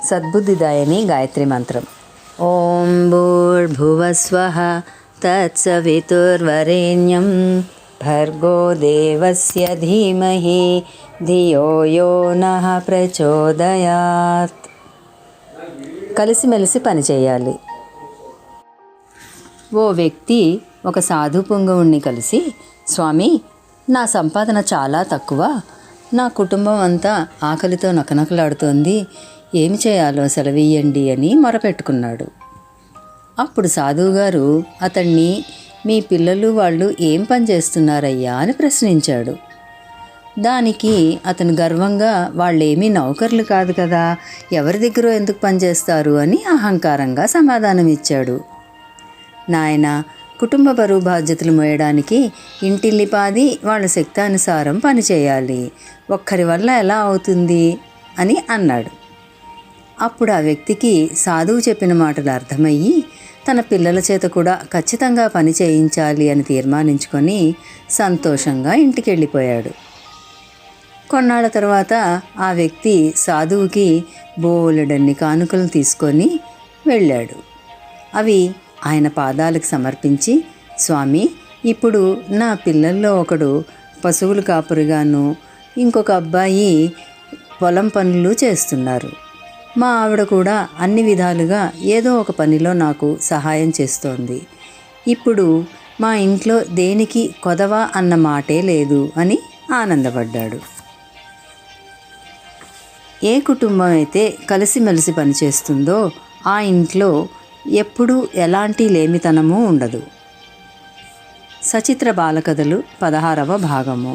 సద్బుద్ధిదాయని గాయత్రి మంత్రం. ఓం భూర్భువస్వః తత్సవితుర్వరేణ్యం భర్గో దేవస్య ధీమహి ధియో యో నః ప్రచోదయాత్. కలిసిమెలిసి పనిచేయాలి. ఓ వ్యక్తి ఒక సాధు పుంగవుణ్ణి కలిసి, స్వామి, నా సంపాదన చాలా తక్కువ, నా కుటుంబం అంతా ఆకలితో నకనకలాడుతోంది, ఏమి చేయాలో సెలవియ్యండి అని మొరపెట్టుకున్నాడు. అప్పుడు సాధువుగారు అతన్ని, మీ పిల్లలు వాళ్ళు ఏం పని చేస్తున్నారయ్యా అని ప్రశ్నించాడు. దానికి అతను గర్వంగా, వాళ్ళేమీ నౌకర్లు కాదు కదా, ఎవరి దగ్గర ఎందుకు పనిచేస్తారు అని అహంకారంగా సమాధానం ఇచ్చాడు. నాయన, కుటుంబ బరువు బాధ్యతలు మోయడానికి ఇంటిల్లిపాది వాళ్ళ శక్తానుసారం పనిచేయాలి, ఒక్కరి వల్ల ఎలా అవుతుంది అని అన్నాడు. అప్పుడు ఆ వ్యక్తికి సాధువు చెప్పిన మాటలు అర్థమయ్యి తన పిల్లల చేత కూడా ఖచ్చితంగా పని చేయించాలి అని తీర్మానించుకొని సంతోషంగా ఇంటికి వెళ్ళిపోయాడు. కొన్నాళ్ళ తర్వాత ఆ వ్యక్తి సాధువుకి బోలెడన్ని కానుకలు తీసుకొని వెళ్ళాడు. అవి ఆయన పాదాలకు సమర్పించి, స్వామి, ఇప్పుడు నా పిల్లల్లో ఒకడు పశువుల కాపురిగాను, ఇంకొక అబ్బాయి పొలం పనులు చేస్తున్నారు. మా ఆవిడ కూడా అన్ని విధాలుగా ఏదో ఒక పనిలో నాకు సహాయం చేస్తోంది. ఇప్పుడు మా ఇంట్లో దేనికి కొదవ అన్న మాటే లేదు అని ఆనందపడ్డాడు. ఏ కుటుంబం అయితే కలిసిమెలిసి పనిచేస్తుందో ఆ ఇంట్లో ఎప్పుడూ ఎలాంటి లేమితనము ఉండదు. సచిత్ర బాలకథలు 16వ భాగము.